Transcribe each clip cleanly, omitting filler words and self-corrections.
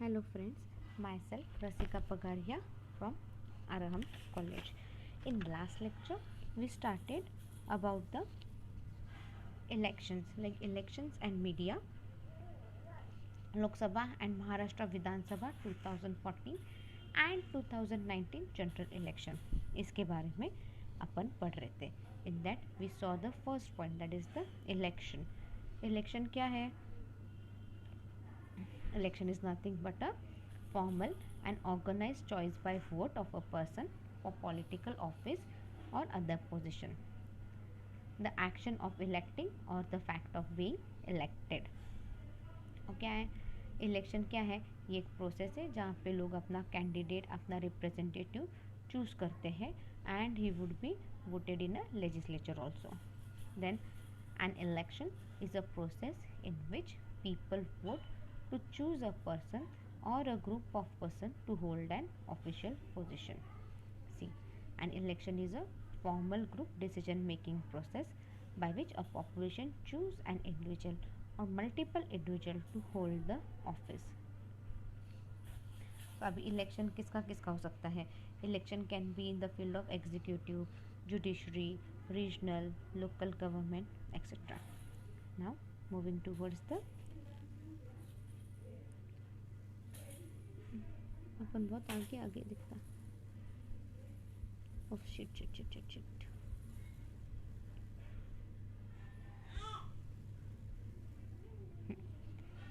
Hello friends, myself Rasika Pagaria from Araham College. In last lecture, we started about the elections, like elections and media, Lok Sabha and Maharashtra Vidhan Sabha 2014 and 2019 general election. इसके बारे में अपन पढ़ रहे थे. In that we saw the first point, that is the election. Election क्या है? Election is nothing but a formal and organized choice by vote of a person for political office or other position. The action of electing or the fact of being elected. और क्या है? Election क्या है? ये एक process है जहाँ पे लोग अपना कैंडिडेट, अपना रिप्रेजेंटेटिव चूज करते हैं and he would be voted in a legislature also. Then an election is a process in which people vote to choose a person or a group of person to hold an official position. See, an election is a formal group decision making process by which a population choose an individual or multiple individual to hold the office. तो अभी election किसका किसका हो सकता है? Election can be in the field of executive, judiciary, regional, local government etcetera. Now moving towards the अपन बहुत आगे आगे दिखता. Oh shit shit shit shit shit.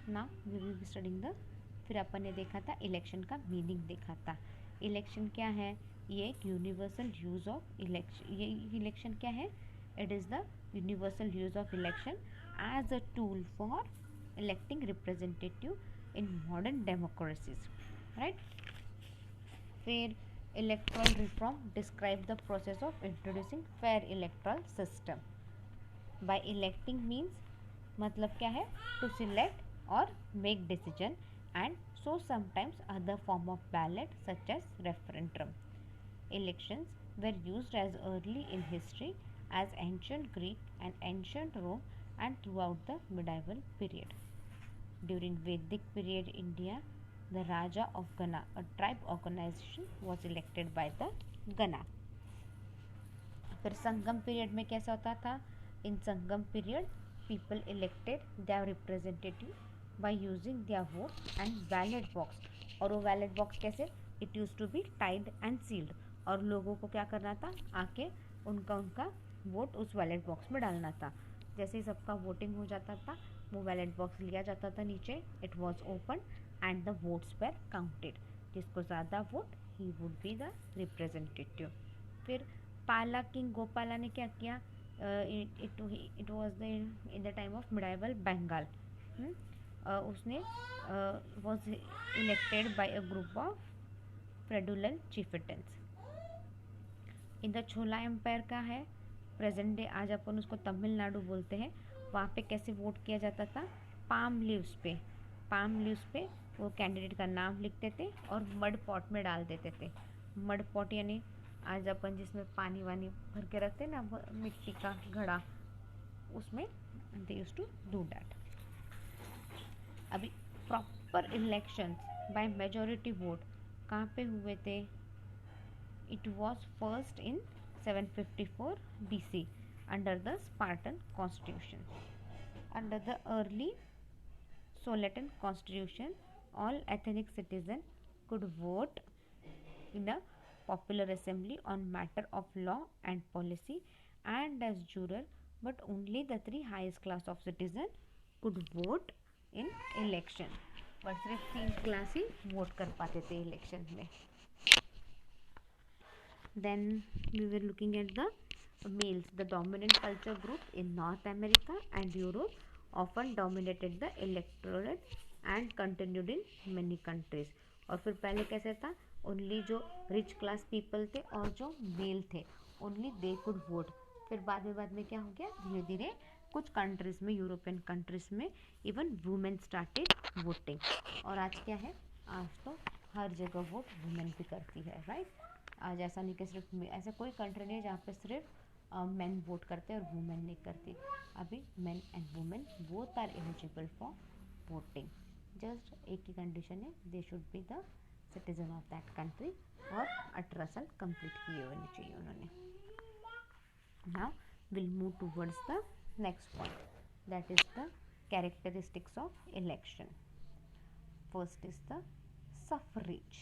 Now we will be studying the. फिर अपन ने देखा था इलेक्शन का मीनिंग देखा था. इलेक्शन क्या है? ये एक यूनिवर्सल यूज ऑफ इलेक्शन. ये इलेक्शन क्या है? It is the universal use of election as a tool for electing representative in modern democracies. Right. फिर electoral reform describe the process of introducing fair electoral system. By electing means मतलब क्या है? To select और make decision and so sometimes other form of ballot such as referendum. Elections were used as early in history as ancient Greek and ancient Rome and throughout the medieval period. During Vedic period India, the Raja of Gana, a tribe organization, was elected by the Gana. फिर संगम period में कैसा होता था? इन संगम period people elected their representative by using their vote and ballot box. और वो ballot box कैसे? It used to be tied and sealed. और लोगों को क्या करना था? आके उनका वोट उस ballot box में डालना था. जैसे ही सबका वोटिंग हो जाता था वो ballot box लिया जाता था नीचे. It was open and the votes were counted. जिसको ज़्यादा vote he would be the representative. फिर पाला किंग गोपाला ने क्या किया? It was in the time of medieval Bengal. उसने was elected by a group of feudal chieftains. In the chhola empire का है प्रेजेंट डे, आज अपन उसको तमिलनाडु बोलते हैं. वहाँ पे कैसे वोट किया जाता था? पाम लीव्स पे वो कैंडिडेट का नाम लिखते थे और मड पॉट में डाल देते थे. मड पॉट यानी आज अपन जिसमें पानी वानी भर के रखते हैं ना, मिट्टी का घड़ा, उसमें they used to do that. अभी proper elections by majority vote कहाँ पे हुए थे? It was first in 754 BC under the Spartan constitution. Under the early Solonian constitution all ethnic citizen could vote in a popular assembly on matter of law and policy and as juror, but only the 3 highest class of citizen could vote in election. But सिर्फ 3 class ही vote कर पाते थे election में. Then we were looking at the males. The dominant culture group in North America and Europe often dominated the electorate and continued in many countries. और फिर पहले कैसे था? ओनली जो रिच क्लास पीपल थे और जो मेल थे ओनली दे कुड वोट. फिर बाद में क्या हो गया? धीरे धीरे कुछ कंट्रीज़ में, यूरोपियन कंट्रीज़ में इवन वुमेन स्टार्टेड वोटिंग. और आज क्या है? आज तो हर जगह वोट वुमेन भी करती है. राइट. आज ऐसा नहीं कि सिर्फ ऐसा कोई कंट्री नहीं है जहाँ पे सिर्फ मेन वोट करते हैं और वुमेन नहीं करती. अभी men and women both are eligible for voting. Just एक ही कंडीशन है, they should be the citizen of that country और 18 साल कंप्लीट किए होने चाहिए उन्होंने. Now will move towards the next point, that is the characteristics of election. First is the suffrage.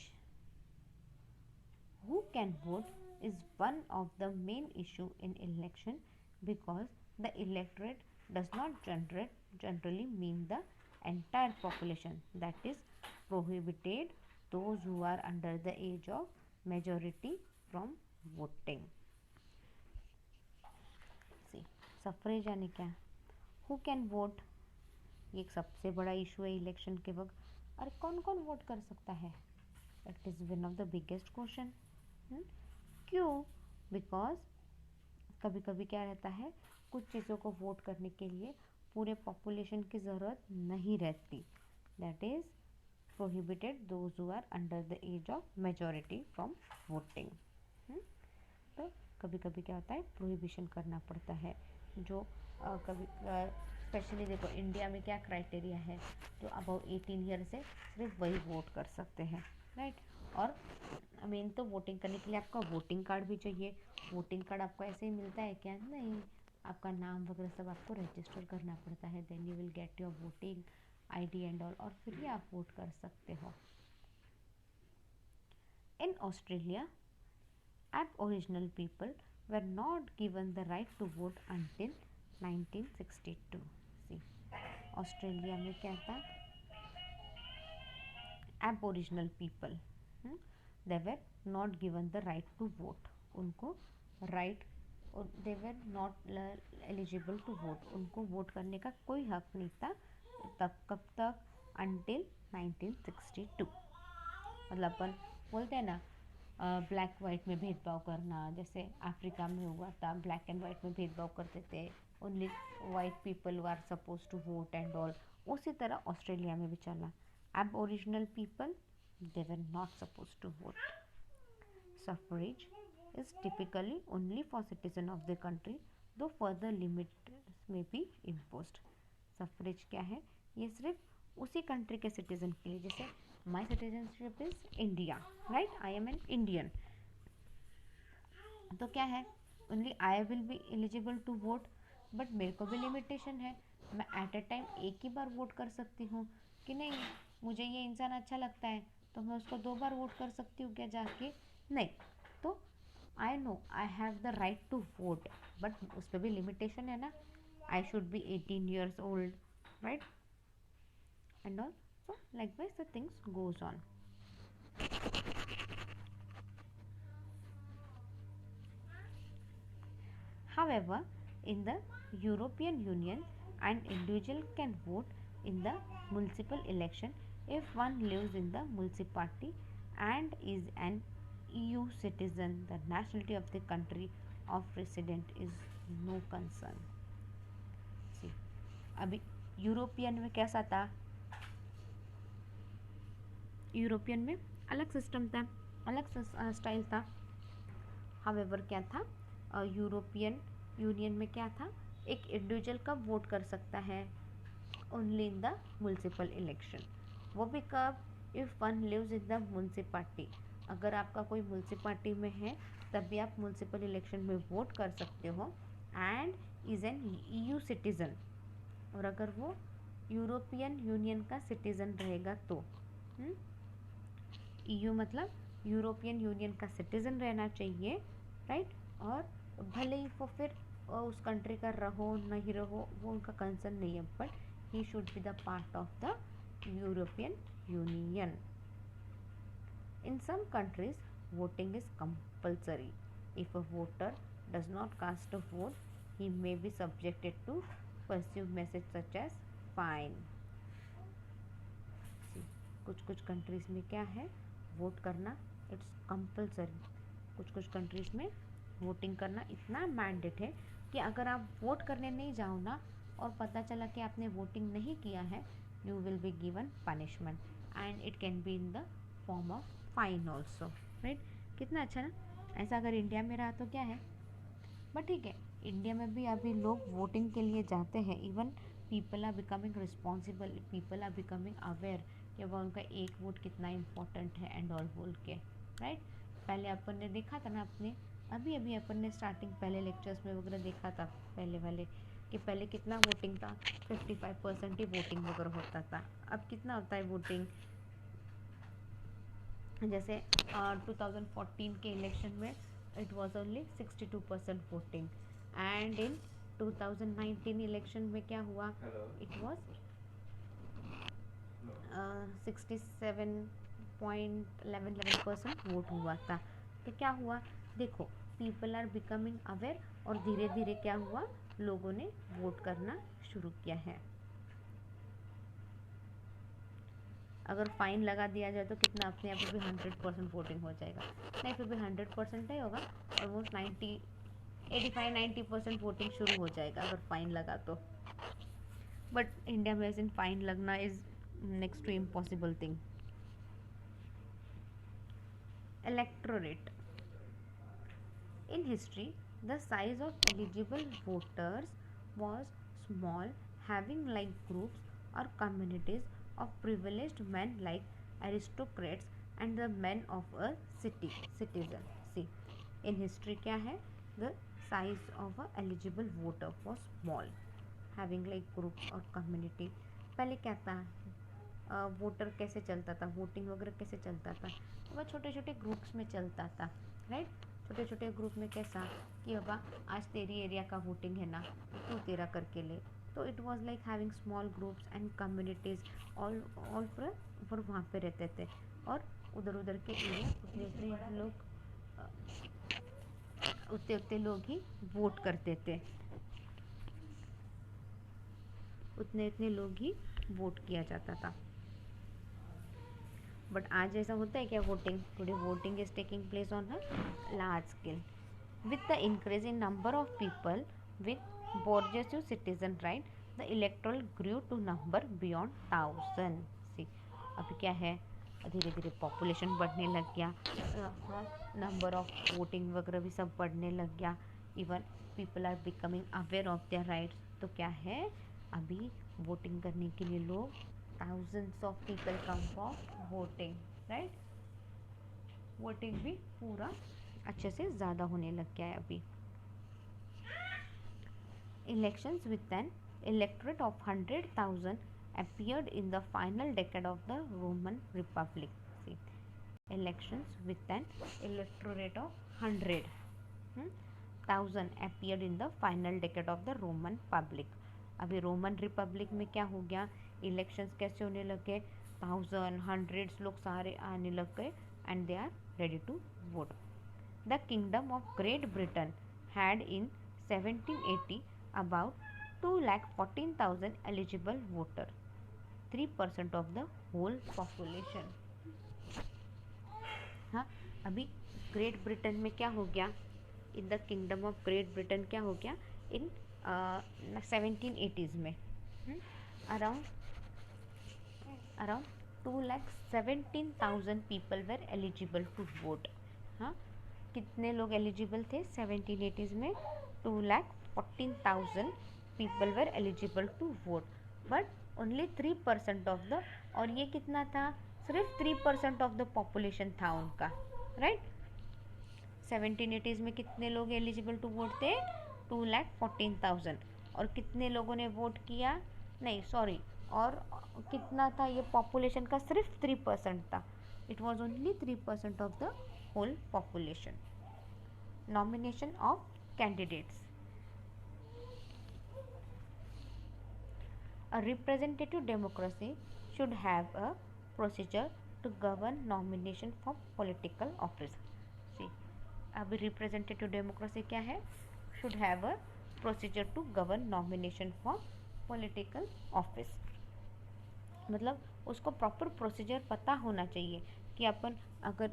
Who can vote is one of the main issue in election because the electorate does not generally mean the entire population, that is prohibited those who are under the age of majority from voting. See, suffrage यानी क्या? Who can vote? ये एक सबसे बड़ा issue है election के वक्त. अरे कौन कौन वोट कर सकता है? It is one of the biggest question. क्यों? बिकॉज कभी कभी क्या रहता है, कुछ चीज़ों को वोट करने के लिए पूरे पॉपुलेशन की ज़रूरत नहीं रहती. That is prohibited those who are under the age of majority from voting. तो कभी कभी क्या होता है, प्रोहिबिशन करना पड़ता है. जो कभी स्पेशली देखो इंडिया में क्या क्राइटेरिया है, जो अबाउ 18 ईयर से सिर्फ वही वोट कर सकते हैं, राइट. और मेन तो वोटिंग करने के लिए आपका वोटिंग कार्ड भी चाहिए. वोटिंग कार्ड आपको ऐसे ही मिलता है क्या? नहीं, आपका नाम वगैरह सब आपको रजिस्टर करना पड़ता है. Then you will get your voting ID and all, और फिर ही आप वोट कर सकते हो. In Australia Aboriginal people were not given the right to vote until 1962. See, Australia में क्या था? Aboriginal people, they were not given the right to vote. उनको right, they were not eligible to vote. उनको vote करने का कोई हक नहीं था. तब कब तक? Until 1962. मतलब अपन बोलते हैं ना, ब्लैक वाइट में भेदभाव करना, जैसे अफ्रीका में हुआ था, ब्लैक एंड वाइट में भेदभाव करते थे. Only white people are suppose to vote and all. उसी तरह ऑस्ट्रेलिया में भी चला. Aboriginal people, they were not supposed to vote. Suffrage is typically only for citizen of the country, though further limits may be imposed. Suffrage क्या है? ये सिर्फ उसी कंट्री के सिटीजन के लिए. जैसे my citizenship is India, right? I am an Indian. तो क्या है? Only I will be eligible to vote, but मेरे को भी लिमिटेशन है. मैं एट ए टाइम एक ही बार वोट कर सकती हूँ कि नहीं? मुझे ये इंसान अच्छा लगता है तो मैं उसको 2 बार वोट कर सकती हूँ क्या जाके? नहीं. तो I know I have the right to vote, but उस पर भी लिमिटेशन है ना. I should be 18 years old, right, and all. So likewise the things goes on. However, in the European Union, an individual can vote in the municipal election if one lives in the municipality and is an EU citizen. The nationality of the country of resident is no concern. See, अभी European में कैसा था? European में अलग system था, अलग style था. However क्या था? यूरोपियन यूनियन में क्या था? एक इंडिविजुअल कब वोट कर सकता है? Only in the municipal election. वो भी कब? If one lives in the municipality. अगर आपका कोई म्यूनसिपालिटी में है तब भी आप म्यूनसिपल इलेक्शन में वोट कर सकते हो. And is an EU citizen. और अगर वो यूरोपियन यूनियन का सिटीज़न रहेगा तो EU मतलब यूरोपियन यूनियन का सिटीज़न रहना चाहिए, राइट. और भले ही वो फिर उस कंट्री का रहो नहीं रहो वो उनका कंसर्न नहीं है, but he should be the part of the European Union. In some countries voting is compulsory. If a voter does not cast a vote he may be subjected to pursue message such as fine. कुछ countries में क्या है? Vote करना it's compulsory. कुछ countries में voting करना इतना mandate है कि अगर आप वोट करने नहीं जाओ ना और पता चला कि आपने वोटिंग नहीं किया है, you will be given punishment and it can be in the form of fine also, right. कितना अच्छा ना. ऐसा अगर इंडिया में रहा तो क्या है. बट ठीक है, इंडिया में भी अभी लोग वोटिंग के लिए जाते हैं. Even people are becoming responsible, people are becoming aware कि वह उनका एक वोट कितना इम्पोर्टेंट है एंड ऑल बोल के, राइट। पहले अपन ने देखा था ना, अपने अभी अभी अपन ने स्टार्टिंग पहले लेक्चर्स में वगैरह देखा था पहले वाले, कि पहले कितना वोटिंग था, 55% ही वोटिंग वगैरह होता था। अब कितना होता है वोटिंग, जैसे 2014 के इलेक्शन में it was only 62% voting, and in 2019 election में क्या हुआ, इट वाज 67.11% वोट हुआ था। तो क्या हुआ, देखो पीपल आर बिकमिंग अवेयर, और धीरे धीरे क्या हुआ, लोगों ने वोट करना शुरू किया है। अगर फाइन लगा दिया जाए तो कितना अपने आप भी 100% वोटिंग हो जाएगा, नहीं फिर भी 100% नहीं होगा, ऑलमोस्ट 85-90% वोटिंग शुरू हो जाएगा अगर फाइन लगा तो। बट इंडिया में ऐसे फाइन लगना is next to impossible thing. Electorate in history, the size of eligible voters was small, having like groups or communities of privileged men like aristocrats and the men of a citizen. See, in history क्या है, the size of a eligible voter was small, having like groups or community। पहले क्या था, voter कैसे चलता था, voting वगैरह कैसे चलता था, तो वह छोटे छोटे ग्रुप्स में चलता था, राइट। छोटे छोटे ग्रुप में कैसा कि बाबा आज तेरी एरिया का वोटिंग है ना, तू तेरा करके ले। तो it was like having small groups and communities, all पर वहाँ पे रहते थे, और उधर उधर के एरिया उतने लोग ही वोट करते थे, उतने लोग ही वोट किया जाता था। बट आज ऐसा होता है क्या voting, today voting is taking place on a large scale with the increase in number of people with bourgeois citizen right, the electoral grew to number beyond 1000। See, अभी क्या है, धीरे धीरे पॉपुलेशन बढ़ने लग गया, नंबर ऑफ वोटिंग वगैरह भी सब बढ़ने लग गया, even people are becoming aware of their rights. तो क्या है, अभी वोटिंग करने के लिए लोग thousands of people come for voting, right। Voting भी पूरा अच्छे से ज़्यादा होने लग गया है अभी। Elections with an electorate of 100,000 appeared in the final decade of the Roman Republic. See, elections with an electorate of 100,000 appeared in the final decade of the Roman Republic. अभी रोमन रिपब्लिक में क्या हो गया, elections कैसे होने लगे, 1000 100 लोग सारे आने लग गए and they are ready to vote. The kingdom of Great Britain had in 1780 about 2,14,000 eligible voter, 3% of the whole population. हाँ, अभी ग्रेट ब्रिटेन में क्या हो गया, in the kingdom of Great Britain क्या हो गया, इन 1780s में around 2,17,000 people were eligible to vote. हाँ, कितने लोग एलिजिबल थे 1780s में, 2,14,000 people were eligible to vote, but only 3% of the, और ये कितना था, सिर्फ 3% ऑफ द पॉपुलेशन था उनका, राइट। 1780s में कितने लोग एलिजिबल टू वोट थे, 2,14,000, और कितने लोगों ने वोट किया, नहीं सॉरी, और कितना था ये पॉपुलेशन का, सिर्फ 3% था, it was only 3% of the whole population. Nomination of candidates, a representative democracy should have a procedure to govern nomination for political office। See, अभी representative democracy क्या है, should have a procedure to govern nomination for political office। मतलब उसको proper procedure पता होना चाहिए कि अपन अगर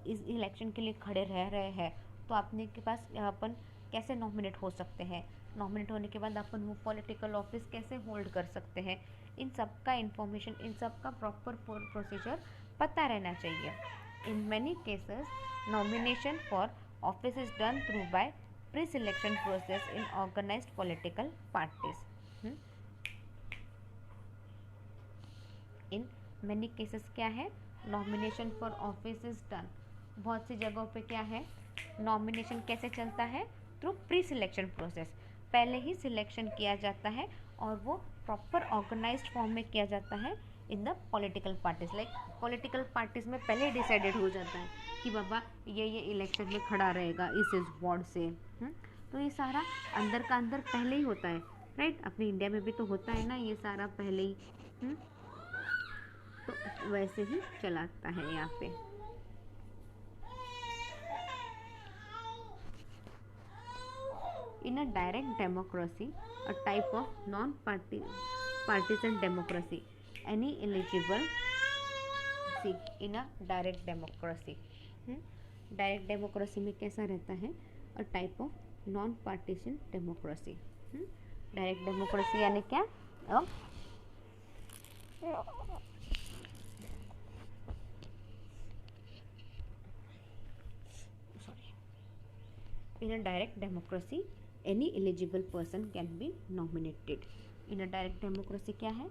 इस इलेक्शन के लिए खड़े रह रहे हैं तो अपने के पास अपन कैसे नॉमिनेट हो सकते हैं, नॉमिनेट होने के बाद अपन वो पॉलिटिकल ऑफिस कैसे होल्ड कर सकते हैं, इन सब का इंफॉर्मेशन, इन सब का प्रॉपर प्रोसीजर पता रहना चाहिए। In many cases nomination for office is done through by pre selection process in organised political parties. In many cases क्या है, nomination for office is done. बहुत सी जगहों पे क्या है, नॉमिनेशन कैसे चलता है, थ्रू प्री सिलेक्शन प्रोसेस। पहले ही सिलेक्शन किया जाता है और वो प्रॉपर ऑर्गेनाइज्ड फॉर्म में किया जाता है in the political parties. Like political parties में पहले ही डिसाइडेड हो जाता है कि बाबा ये इलेक्शन में खड़ा रहेगा इस वार्ड से। तो ये सारा अंदर का अंदर पहले ही होता है, राइट। अपने इंडिया में भी तो होता है ना ये सारा पहले ही। तो वैसे ही चलाता है यहाँ पे। In a direct democracy, a type of non-partisan democracy, any eligible seat in a direct democracy, direct democracy में कैसा रहता है, a type of non partition democracy. Direct democracy यानी क्या, in a direct democracy any eligible person can be nominated। in a direct democracy क्या है,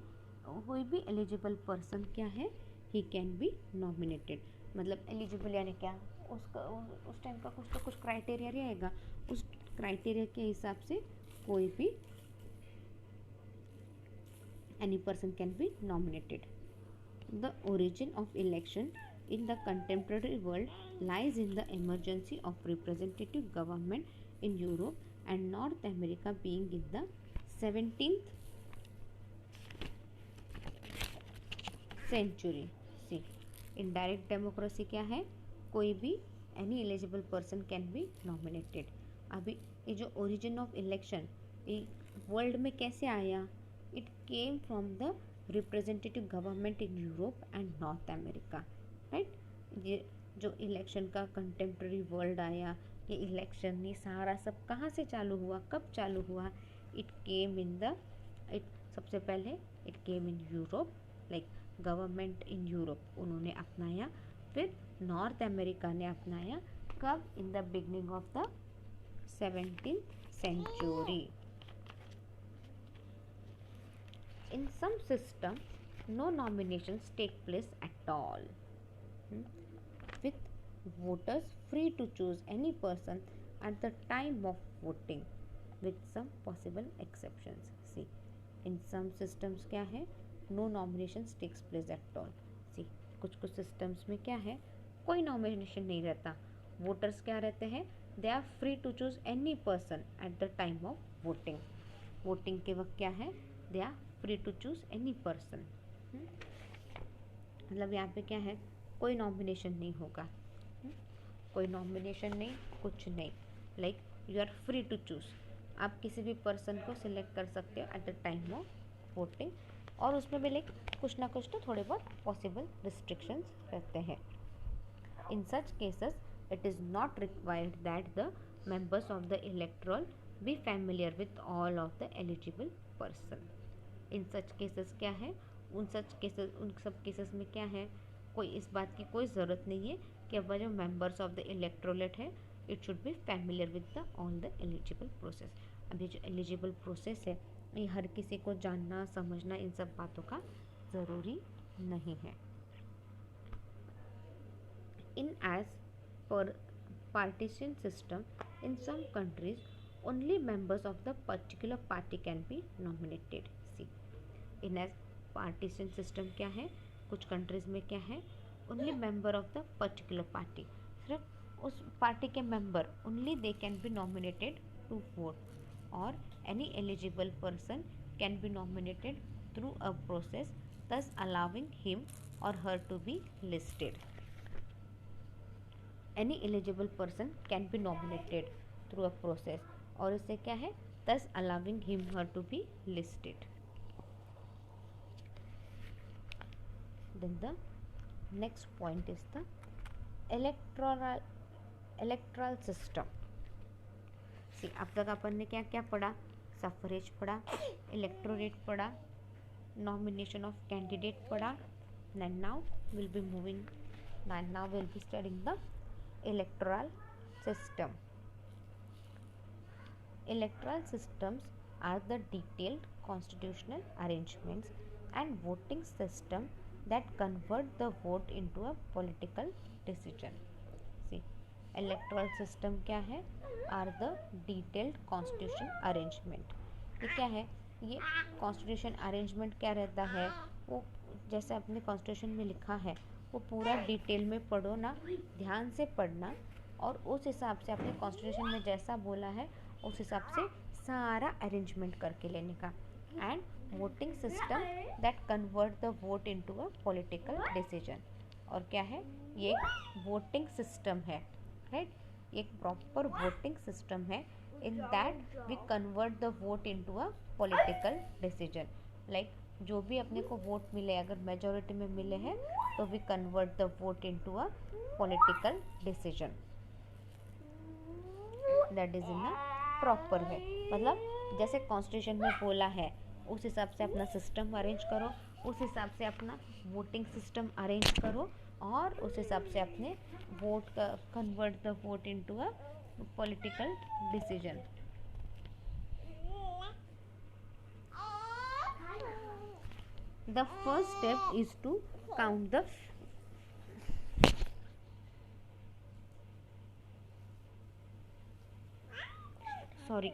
कोई भी eligible person क्या है, he can be nominated। मतलब eligible यानी क्या, उसका उस टाइम का कुछ तो कुछ क्राइटेरिया रहेगा, उस क्राइटेरिया के हिसाब से कोई भी any person can be nominated। the origin of election in the contemporary world lies in the emergency of representative government in Europe and North America being in the 17th century। See, indirect democracy क्या है, कोई भी any eligible person can be nominated। अभी ये जो origin of election ये world में कैसे आया, it came from the representative government in Europe and North America, right। ये जो इलेक्शन का कंटेम्प्रेरी वर्ल्ड आया, ये इलेक्शन ये सारा सब कहाँ से चालू हुआ, कब चालू हुआ, इट केम इन द सबसे पहले it came in Europe, like government in Europe उन्होंने अपनाया, फिर नॉर्थ अमेरिका ने अपनाया, कब, in the beginning of the 17th century। In some system, no nominations take place at all, with voters free to choose any person at the time of voting, with some possible exceptions। See, in some systems क्या है, no nominations takes place at all। See, कुछ कुछ systems में क्या है, कोई nomination नहीं रहता, voters क्या रहते हैं, they are free to choose any person at the time of voting। voting के वक्त क्या है, they are free to choose any person. मतलब यहाँ पे क्या है, कोई नॉमिनेशन नहीं होगा, कोई नॉमिनेशन नहीं, कुछ नहीं, like you are free to choose. आप किसी भी पर्सन को सिलेक्ट कर सकते हो at the time of voting, और उसमें भी लाइक कुछ ना कुछ तो थोड़े बहुत पॉसिबल रिस्ट्रिक्शंस रहते हैं। In such cases it is not required that the members of the electoral be familiar with all of the eligible person. In such cases क्या है, उन सब केसेस में क्या है, कोई इस बात की कोई ज़रूरत नहीं है कि अब जो मेंबर्स ऑफ द इलेक्टोरेट है it should be familiar with the all the eligible process. अब ये जो एलिजिबल प्रोसेस है ये हर किसी को जानना समझना इन सब बातों का ज़रूरी नहीं है। In as per partition system in some countries only members of the particular party can be nominated। See, in as partition system क्या है, कुछ कंट्रीज में क्या है, only member of the particular party, सिर्फ उस पार्टी के member only they can be nominated to vote, or any eligible person can be nominated through a process thus allowing him or her to be listed। any eligible person can be nominated through a process, और इससे क्या है, thus allowing him her to be listed। Then the next point is the electoral system। See, अब तक अपन ने क्या क्या पढ़ा, सफरेज पढ़ा, इलेक्टोरेट पढ़ा, नॉमिनेशन ऑफ कैंडिडेट पढ़ा, and now we'll be studying the electoral system। Electoral systems are the detailed constitutional arrangements and voting system that convert the vote into a political decision. See, electoral system क्या है? Are the detailed constitution arrangement. ये क्या है? ये constitution arrangement क्या रहता है? वो जैसे अपने कॉन्स्टिट्यूशन में लिखा है वो पूरा डिटेल में पढ़ो ना, ध्यान से पढ़ना, और उस हिसाब से अपने कॉन्स्टिट्यूशन में जैसा बोला है उस हिसाब से सारा अरेंजमेंट करके लेने का. And voting system that convert the vote into a political decision. और क्या है? ये वोटिंग सिस्टम है, राइट? एक प्रॉपर वोटिंग सिस्टम है. In that we convert the vote into a political decision. Like जो भी अपने को वोट मिले, अगर मेजॉरिटी में मिले हैं तो we convert the vote into a political decision. That is in a proper way. मतलब जैसे कॉन्स्टिट्यूशन में बोला है उस हिसाब से अपना सिस्टम अरेंज करो, उस हिसाब से अपना वोटिंग सिस्टम अरेंज करो, और उस हिसाब से अपने वोट का convert the vote into a political decision. The first step is to count the sorry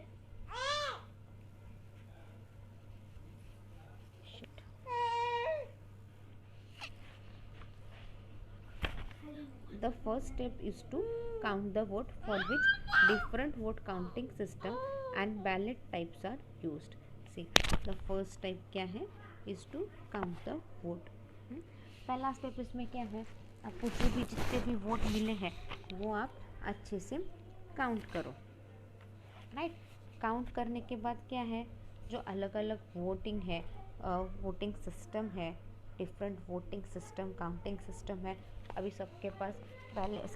shit. The first step is to count the vote, for which different vote counting system and ballot types are used. See, the first step क्या है? Is to count the vote. पहला step इसमें क्या है? आपको जो भी जितने भी वोट मिले हैं वो आप अच्छे से काउंट करो, राइट? काउंट करने के बाद क्या है? जो अलग अलग वोटिंग है, वोटिंग सिस्टम है, different voting system, counting system है. अभी सबके पास पहले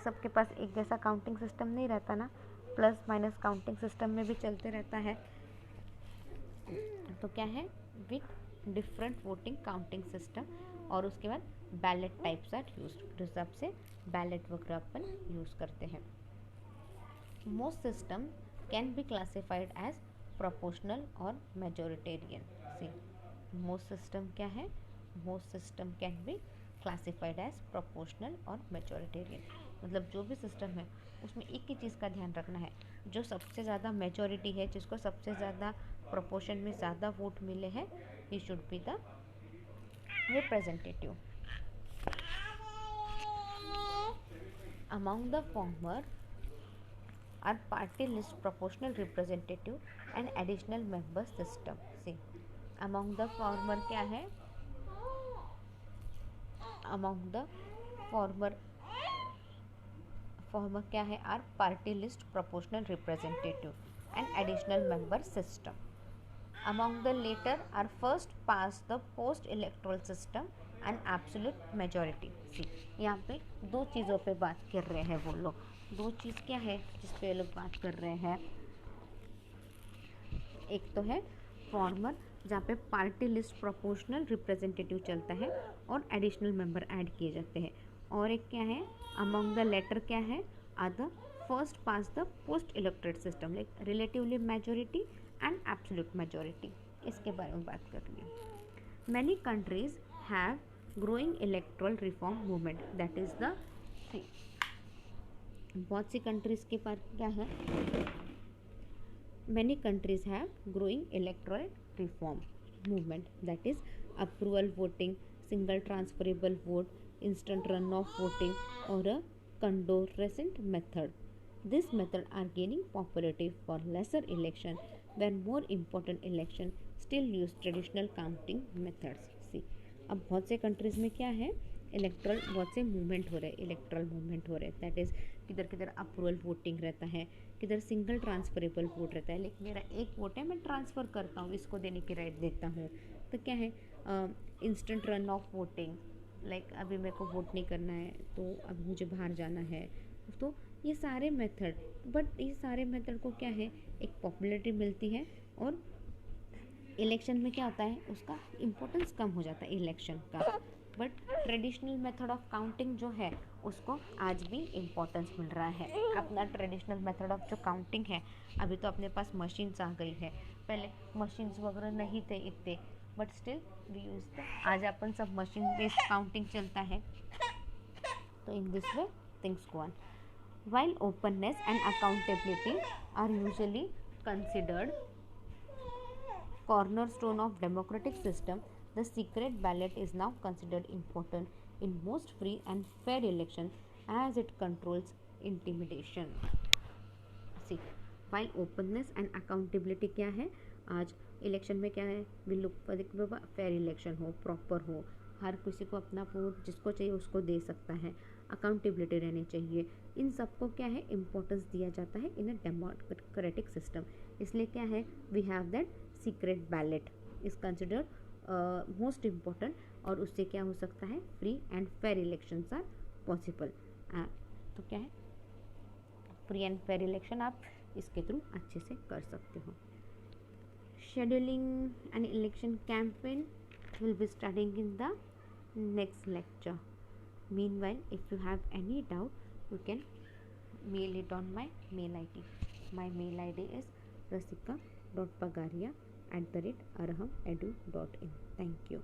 सबके पास एक जैसा काउंटिंग सिस्टम नहीं रहता ना, प्लस माइनस काउंटिंग सिस्टम में भी चलते रहता है. तो क्या है? With different voting counting system. और उसके बाद बैलेट टाइप्स आर यूज्ड. उस हिसाब से बैलेट वगैरह अपन यूज़ करते हैं. Most system can be classified as proportional और मेजोरिटेरियन. सी, मोस्ट सिस्टम क्या है? Most system can be classified as proportional और मेजोरिटेरियन. मतलब जो भी सिस्टम है उसमें एक ही चीज़ का ध्यान रखना है, जो सबसे ज़्यादा मेजोरिटी है, जिसको सबसे ज़्यादा प्रोपोर्शन में ज़्यादा वोट मिले हैं, he should be the representative. Among the former are party list proportional representative and additional member system. See, among the former क्या है? अमॉन्ग द फॉर्मर क्या है? Are party list proportional representative and additional member system. Among the latter are first past the post electoral system and absolute majority. See, यहाँ पे दो चीज़ों पे बात कर रहे हैं वो लोग. दो चीज़ क्या है जिस पे लोग बात कर रहे हैं? एक तो है फॉर्मर, जहाँ पे पार्टी लिस्ट प्रोपोर्शनल रिप्रेजेंटेटिव चलता है और एडिशनल मेंबर ऐड किए जाते हैं. और एक क्या है? अमॉन्ग द लेटर क्या है? Are the first past the post electoral system, like relatively majority and absolute majority. इसके बारे में बात कर रही हूँ. Many countries have growing electoral reform movement. That is the thing. बहुत सी कंट्रीज के पास क्या है? Many countries have growing electoral reform movement. That is approval voting, single transferable vote, instant runoff voting, or a condorsement method. This method are gaining popularity for lesser election where more important election still use traditional counting methods. See, अब बहुत से countries में क्या है? Erectile बहुत से movement हो रहे हैं, इलेक्ट्रल मूवमेंट हो रहे हैं. दैट इज़ किधर किधर अप्रूवल वोटिंग रहता है, किधर सिंगल ट्रांसफरेबल वोट रहता है. लेकिन मेरा एक वोट है, मैं ट्रांसफ़र करता हूँ, इसको देने की राइट देता हूँ. तो क्या है? Instant run of voting, like अभी मेरे को वोट नहीं करना है तो अभी मुझे बाहर जाना है. तो ये सारे मेथड, बट ये सारे मेथड को क्या है? एक पॉपुलैरिटी मिलती है और इलेक्शन में क्या होता है? उसका इम्पोर्टेंस कम हो जाता है इलेक्शन का. But traditional method of counting जो है उसको आज भी इम्पोर्टेंस मिल रहा है. अपना ट्रेडिशनल मेथड ऑफ जो काउंटिंग है, अभी तो अपने पास मशीन्स आ गई है. पहले मशीन्स वगैरह नहीं थे इतने, but still we use the, आज अपन सब मशीन बेस्ड काउंटिंग चलता है, तो in this way things go on. While openness and accountability are usually considered cornerstone of democratic system, the secret ballot is now considered important in most free and fair elections as it controls intimidation. See, while openness and accountability क्या है, आज election में क्या है, we look fair election हो, proper हो, हर किसी को अपना वोट जिसको चाहिए उसको दे सकता है, अकाउंटेबिलिटी रहनी चाहिए, इन सबको क्या है इम्पोर्टेंस दिया जाता है इन अ डेमोक्रेटिक सिस्टम. इसलिए क्या है, we have that secret ballot is considered most important, और उससे क्या हो सकता है, free and fair elections are possible. तो क्या है, फ्री एंड फेयर इलेक्शन आप इसके थ्रू अच्छे से कर सकते हो. Scheduling an election campaign will be studying in the next lecture. Meanwhile, if you have any doubt, you can mail it on my mail ID. My mail ID is rasika.pagaria@arahamedu.in. Thank you.